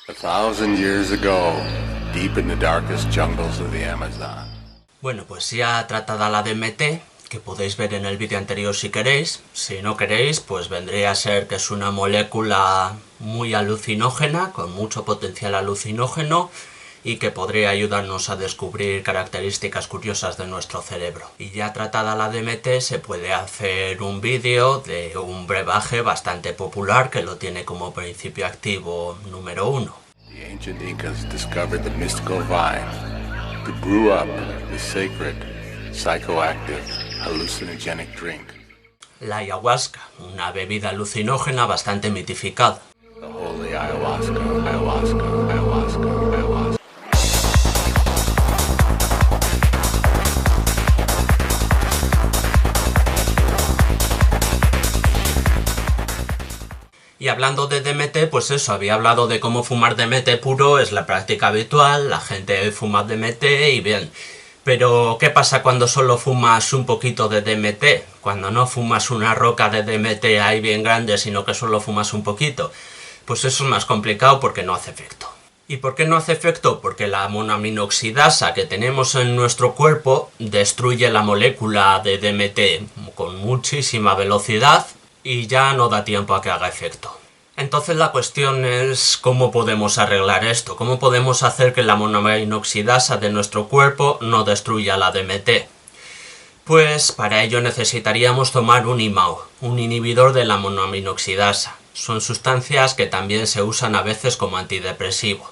1,000 years ago, deep in the darkest jungles of the Amazon. Bueno, pues ya tratada la DMT, que podéis ver en el vídeo anterior si queréis. Si no queréis, pues vendría a ser que es una molécula muy alucinógena, con mucho potencial alucinógeno, y que podría ayudarnos a descubrir características curiosas de nuestro cerebro. Y ya tratada la DMT se puede hacer un vídeo de un brebaje bastante popular que lo tiene como principio activo número 1. The ancient Incas discovered the mystical vine that grew up the sacred, psychoactive, hallucinogenic drink. La ayahuasca, una bebida alucinógena bastante mitificada. The holy ayahuasca, ayahuasca, ayahuasca, ayahuasca. Y hablando de DMT, pues eso, había hablado de cómo fumar DMT puro es la práctica habitual, la gente fuma DMT y bien. Pero, ¿qué pasa cuando solo fumas un poquito de DMT? Cuando no fumas una roca de DMT ahí bien grande, sino que solo fumas un poquito. Pues eso es más complicado porque no hace efecto. ¿Y por qué no hace efecto? Porque la monoaminoxidasa que tenemos en nuestro cuerpo destruye la molécula de DMT con muchísima velocidad y ya no da tiempo a que haga efecto. Entonces la cuestión es cómo podemos arreglar esto, cómo podemos hacer que la monoaminoxidasa de nuestro cuerpo no destruya la DMT. Pues para ello necesitaríamos tomar un IMAO, un inhibidor de la monoaminoxidasa. Son sustancias que también se usan a veces como antidepresivo.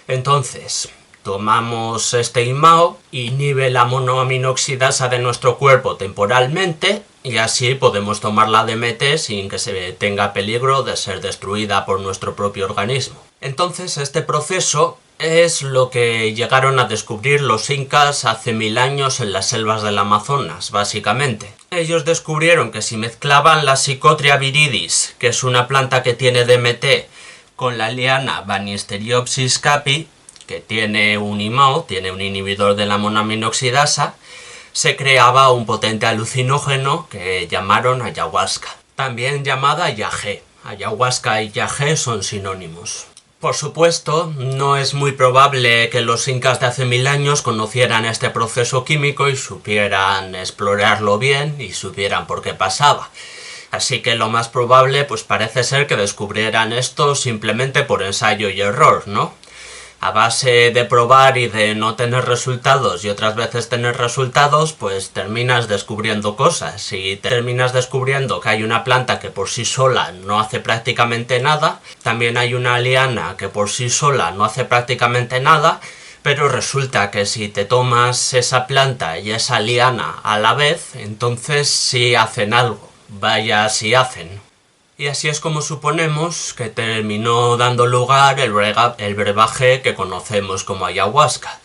Entonces, tomamos este IMAO, inhibe la monoaminoxidasa de nuestro cuerpo temporalmente y así podemos tomar la DMT sin que se tenga peligro de ser destruida por nuestro propio organismo. Entonces este proceso es lo que llegaron a descubrir los incas hace 1000 años en las selvas del Amazonas, básicamente. Ellos descubrieron que si mezclaban la Psychotria viridis, que es una planta que tiene DMT, con la liana Banisteriopsis caapi, que tiene un IMAO, tiene un inhibidor de la monoaminoxidasa, se creaba un potente alucinógeno que llamaron ayahuasca, también llamada yagé. Ayahuasca y yagé son sinónimos. Por supuesto, no es muy probable que los incas de hace 1000 años conocieran este proceso químico y supieran explorarlo bien y supieran por qué pasaba. Así que lo más probable pues parece ser que descubrieran esto simplemente por ensayo y error, ¿no? A base de probar y de no tener resultados y otras veces tener resultados, pues terminas descubriendo cosas. Y terminas descubriendo que hay una planta que por sí sola no hace prácticamente nada, también hay una liana que por sí sola no hace prácticamente nada, pero resulta que si te tomas esa planta y esa liana a la vez, entonces sí hacen algo. Vaya si hacen. Y así es como suponemos que terminó dando lugar el brebaje que conocemos como ayahuasca,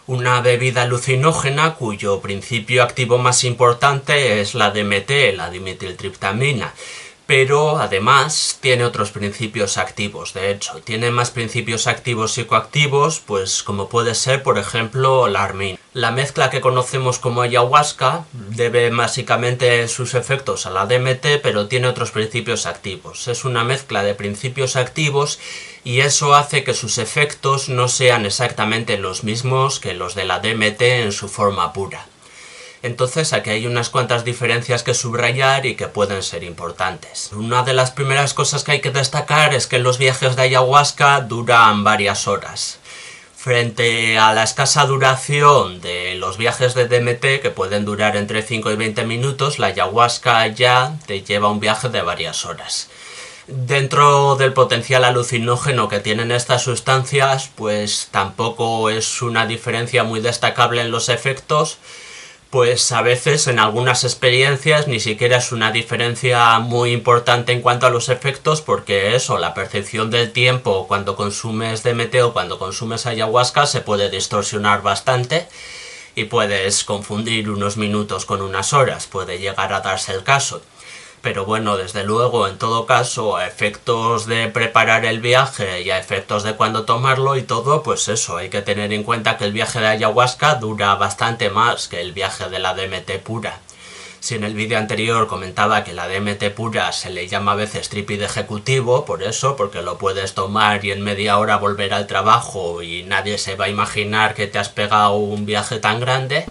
una bebida alucinógena cuyo principio activo más importante es la DMT, la dimetiltriptamina, pero además tiene otros principios activos. De hecho, tiene más principios activos psicoactivos, pues como puede ser, por ejemplo, la armina. La mezcla que conocemos como ayahuasca debe básicamente sus efectos a la DMT, pero tiene otros principios activos. Es una mezcla de principios activos y eso hace que sus efectos no sean exactamente los mismos que los de la DMT en su forma pura. Entonces aquí hay unas cuantas diferencias que subrayar y que pueden ser importantes. Una de las primeras cosas que hay que destacar es que los viajes de ayahuasca duran varias horas. Frente a la escasa duración de los viajes de DMT, que pueden durar entre 5 y 20 minutos, la ayahuasca ya te lleva un viaje de varias horas. Dentro del potencial alucinógeno que tienen estas sustancias, pues tampoco es una diferencia muy destacable en los efectos, pues a veces en algunas experiencias ni siquiera es una diferencia muy importante en cuanto a los efectos, porque eso, la percepción del tiempo cuando consumes DMT o cuando consumes ayahuasca se puede distorsionar bastante y puedes confundir unos minutos con unas horas, puede llegar a darse el caso. Pero bueno, desde luego, en todo caso, a efectos de preparar el viaje y a efectos de cuándo tomarlo y todo, pues eso, hay que tener en cuenta que el viaje de ayahuasca dura bastante más que el viaje de la DMT pura. Si en el vídeo anterior comentaba que la DMT pura se le llama a veces trípide ejecutivo, por eso, porque lo puedes tomar y en media hora volver al trabajo y nadie se va a imaginar que te has pegado un viaje tan grande,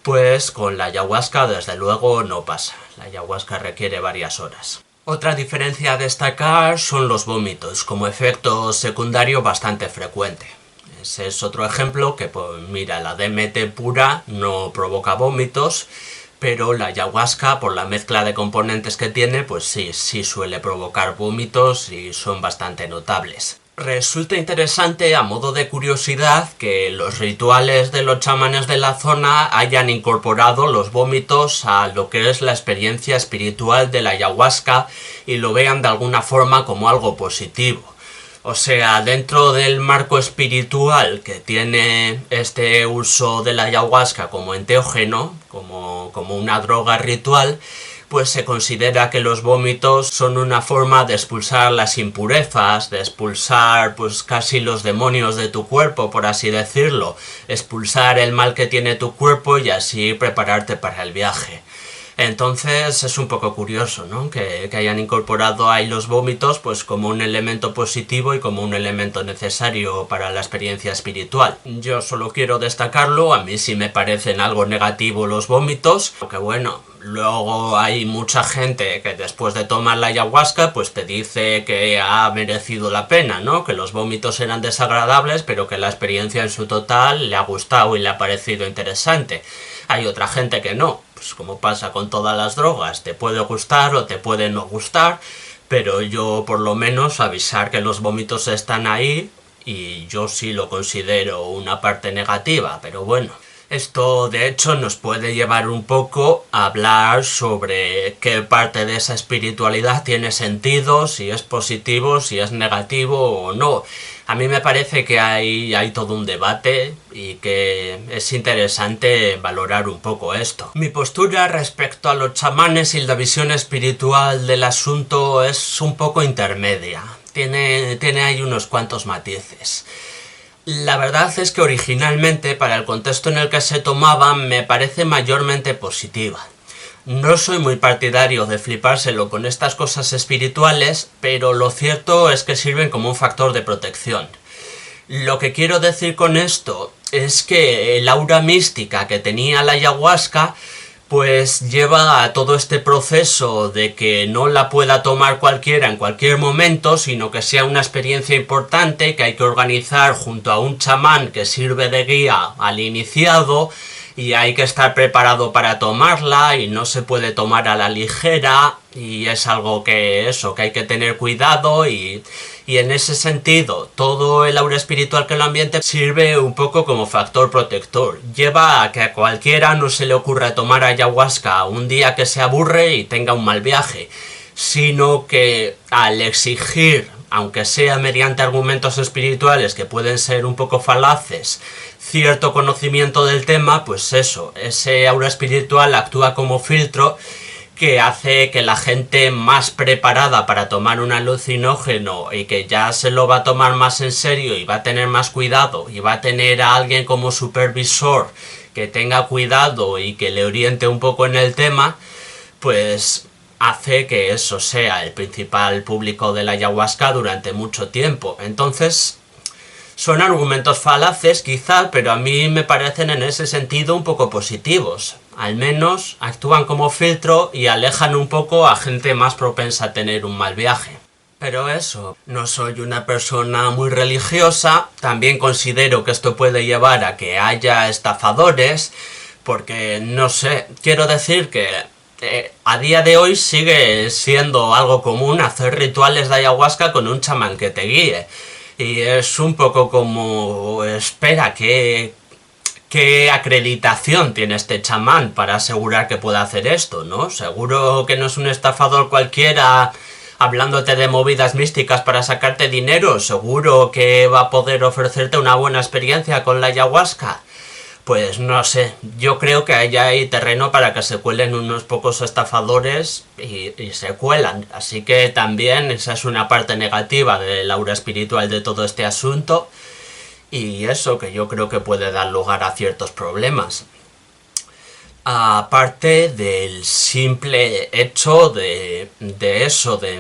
pues con la ayahuasca desde luego no pasa. La ayahuasca requiere varias horas. Otra diferencia a destacar son los vómitos, como efecto secundario bastante frecuente. Ese es otro ejemplo que, pues mira, la DMT pura no provoca vómitos, pero la ayahuasca, por la mezcla de componentes que tiene, pues sí suele provocar vómitos y son bastante notables. Resulta interesante, a modo de curiosidad, que los rituales de los chamanes de la zona hayan incorporado los vómitos a lo que es la experiencia espiritual de la ayahuasca y lo vean de alguna forma como algo positivo. O sea, dentro del marco espiritual que tiene este uso de la ayahuasca como enteógeno, como una droga ritual, pues se considera que los vómitos son una forma de expulsar las impurezas, de expulsar pues casi los demonios de tu cuerpo, por así decirlo, expulsar el mal que tiene tu cuerpo y así prepararte para el viaje. Entonces es un poco curioso, ¿no? Que hayan incorporado ahí los vómitos pues como un elemento positivo y como un elemento necesario para la experiencia espiritual. Yo solo quiero destacarlo, a mí sí me parecen algo negativo los vómitos, aunque bueno, luego hay mucha gente que después de tomar la ayahuasca pues te dice que ha merecido la pena, ¿no? Que los vómitos eran desagradables, pero que la experiencia en su total le ha gustado y le ha parecido interesante. Hay otra gente que no, pues como pasa con todas las drogas, te puede gustar o te puede no gustar, pero yo por lo menos avisar que los vómitos están ahí y yo sí lo considero una parte negativa, pero bueno. Esto de hecho nos puede llevar un poco a hablar sobre qué parte de esa espiritualidad tiene sentido, si es positivo, si es negativo o no. A mí me parece que hay todo un debate y que es interesante valorar un poco esto. Mi postura respecto a los chamanes y la visión espiritual del asunto es un poco intermedia. Tiene ahí unos cuantos matices. La verdad es que originalmente, para el contexto en el que se tomaban, me parece mayormente positiva. No soy muy partidario de flipárselo con estas cosas espirituales, pero lo cierto es que sirven como un factor de protección. Lo que quiero decir con esto es que el aura mística que tenía la ayahuasca pues lleva a todo este proceso de que no la pueda tomar cualquiera en cualquier momento, sino que sea una experiencia importante que hay que organizar junto a un chamán que sirve de guía al iniciado y hay que estar preparado para tomarla y no se puede tomar a la ligera y es algo que hay que tener cuidado y en ese sentido todo el aura espiritual que lo ambiente sirve un poco como factor protector. Lleva a que a cualquiera no se le ocurra tomar ayahuasca un día que se aburre y tenga un mal viaje, sino que al exigir, aunque sea mediante argumentos espirituales que pueden ser un poco falaces, cierto conocimiento del tema, pues ese aura espiritual actúa como filtro que hace que la gente más preparada para tomar un alucinógeno y que ya se lo va a tomar más en serio y va a tener más cuidado y va a tener a alguien como supervisor que tenga cuidado y que le oriente un poco en el tema, pues hace que eso sea el principal público de la ayahuasca durante mucho tiempo. Entonces son argumentos falaces quizá, pero a mí me parecen en ese sentido un poco positivos. Al menos actúan como filtro y alejan un poco a gente más propensa a tener un mal viaje. Pero eso, no soy una persona muy religiosa, también considero que esto puede llevar a que haya estafadores, porque no sé, quiero decir que a día de hoy sigue siendo algo común hacer rituales de ayahuasca con un chamán que te guíe. Y es un poco como, espera, ¿qué acreditación tiene este chamán para asegurar que pueda hacer esto, no? Seguro que no es un estafador cualquiera hablándote de movidas místicas para sacarte dinero. Seguro que va a poder ofrecerte una buena experiencia con la ayahuasca. Pues no sé, yo creo que hay terreno para que se cuelen unos pocos estafadores y se cuelan. Así que también esa es una parte negativa del aura espiritual de todo este asunto. Y eso que yo creo que puede dar lugar a ciertos problemas. Aparte del simple hecho de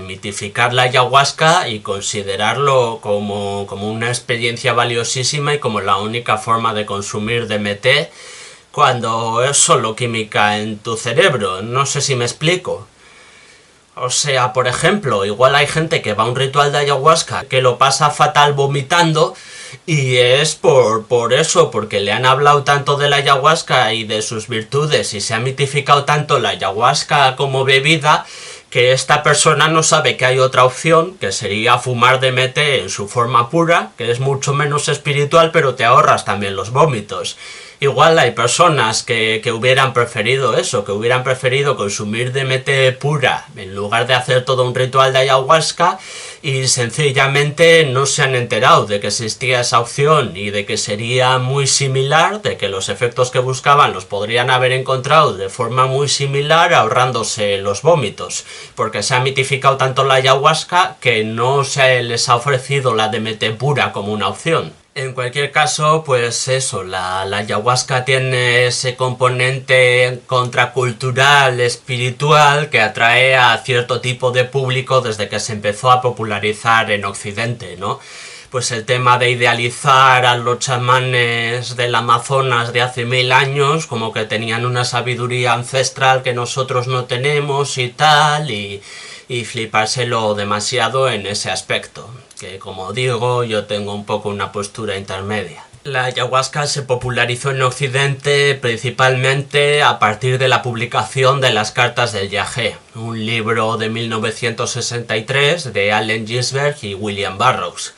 mitificar la ayahuasca y considerarlo como una experiencia valiosísima y como la única forma de consumir DMT cuando es solo química en tu cerebro. No sé si me explico. O sea, por ejemplo, igual hay gente que va a un ritual de ayahuasca que lo pasa fatal vomitando y es por eso, porque le han hablado tanto de la ayahuasca y de sus virtudes y se ha mitificado tanto la ayahuasca como bebida que esta persona no sabe que hay otra opción, que sería fumar DMT en su forma pura, que es mucho menos espiritual, pero te ahorras también los vómitos. Igual hay personas que hubieran preferido eso, que hubieran preferido consumir DMT pura en lugar de hacer todo un ritual de ayahuasca y sencillamente no se han enterado de que existía esa opción y de que sería muy similar, de que los efectos que buscaban los podrían haber encontrado de forma muy similar ahorrándose los vómitos, porque se ha mitificado tanto la ayahuasca que no se les ha ofrecido la DMT pura como una opción. En cualquier caso, pues eso, la ayahuasca tiene ese componente contracultural, espiritual, que atrae a cierto tipo de público desde que se empezó a popularizar en Occidente, ¿no? Pues el tema de idealizar a los chamanes del Amazonas de hace 1000 años, como que tenían una sabiduría ancestral que nosotros no tenemos y tal, y flipárselo demasiado en ese aspecto, que como digo, yo tengo un poco una postura intermedia. La ayahuasca se popularizó en Occidente principalmente a partir de la publicación de las cartas del Yagé, un libro de 1963 de Allen Ginsberg y William Burroughs.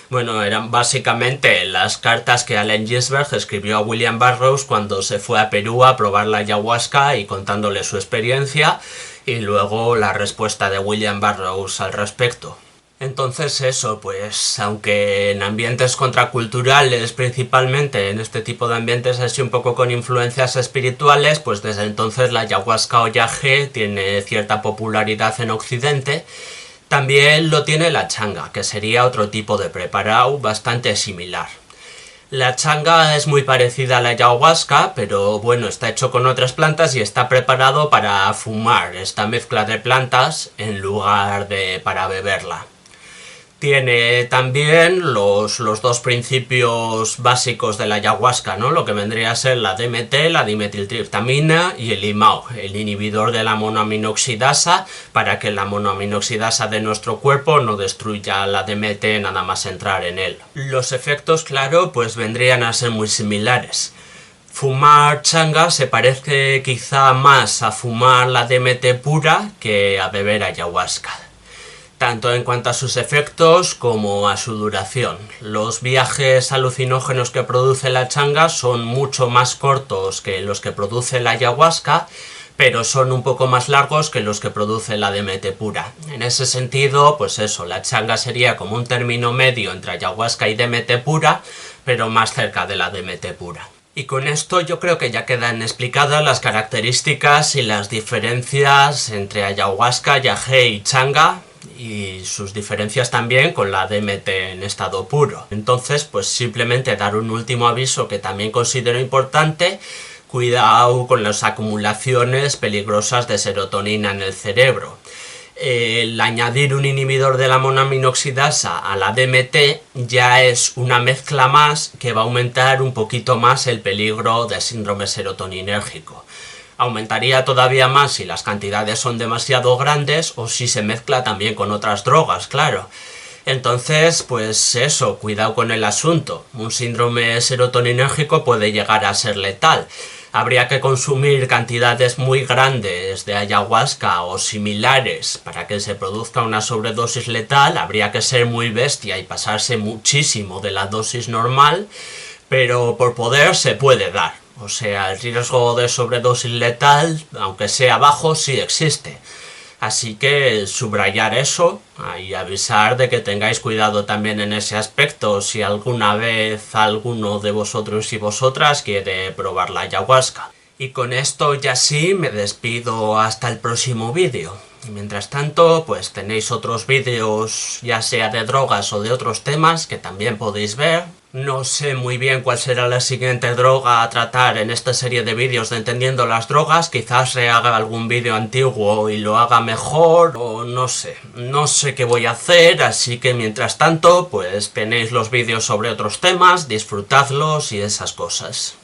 Bueno, eran básicamente las cartas que Allen Ginsberg escribió a William Burroughs cuando se fue a Perú a probar la ayahuasca y contándole su experiencia, y luego la respuesta de William Burroughs al respecto. Entonces eso, pues aunque en ambientes contraculturales principalmente, en este tipo de ambientes así un poco con influencias espirituales, pues desde entonces la ayahuasca o yagé tiene cierta popularidad en Occidente. También lo tiene la changa, que sería otro tipo de preparado bastante similar. La changa es muy parecida a la ayahuasca, pero bueno, está hecho con otras plantas y está preparado para fumar esta mezcla de plantas en lugar de para beberla. Tiene también los dos principios básicos de la ayahuasca, ¿no? Lo que vendría a ser la DMT, la dimetiltriptamina y el IMAO, el inhibidor de la monoaminoxidasa, para que la monoaminoxidasa de nuestro cuerpo no destruya la DMT nada más entrar en él. Los efectos, claro, pues vendrían a ser muy similares. Fumar changa se parece quizá más a fumar la DMT pura que a beber ayahuasca, tanto en cuanto a sus efectos como a su duración. Los viajes alucinógenos que produce la changa son mucho más cortos que los que produce la ayahuasca, pero son un poco más largos que los que produce la DMT pura. En ese sentido, pues eso, la changa sería como un término medio entre ayahuasca y DMT pura, pero más cerca de la DMT pura. Y con esto yo creo que ya quedan explicadas las características y las diferencias entre ayahuasca, yagé y changa, y sus diferencias también con la DMT en estado puro. Entonces, pues simplemente dar un último aviso que también considero importante: cuidado con las acumulaciones peligrosas de serotonina en el cerebro. El añadir un inhibidor de la monoaminoxidasa a la DMT ya es una mezcla más que va a aumentar un poquito más el peligro de síndrome serotoninérgico. Aumentaría todavía más si las cantidades son demasiado grandes o si se mezcla también con otras drogas, claro. Entonces, pues eso, cuidado con el asunto. Un síndrome serotoninérgico puede llegar a ser letal. Habría que consumir cantidades muy grandes de ayahuasca o similares para que se produzca una sobredosis letal. Habría que ser muy bestia y pasarse muchísimo de la dosis normal, pero por poder se puede dar. O sea, el riesgo de sobredosis letal, aunque sea bajo, sí existe. Así que subrayar eso y avisar de que tengáis cuidado también en ese aspecto si alguna vez alguno de vosotros y vosotras quiere probar la ayahuasca. Y con esto ya sí me despido hasta el próximo vídeo. Y mientras tanto, pues tenéis otros vídeos, ya sea de drogas o de otros temas, que también podéis ver. No sé muy bien cuál será la siguiente droga a tratar en esta serie de vídeos de Entendiendo las Drogas. Quizás rehaga algún vídeo antiguo y lo haga mejor, o no sé. No sé qué voy a hacer, así que mientras tanto, pues tenéis los vídeos sobre otros temas, disfrutadlos y esas cosas.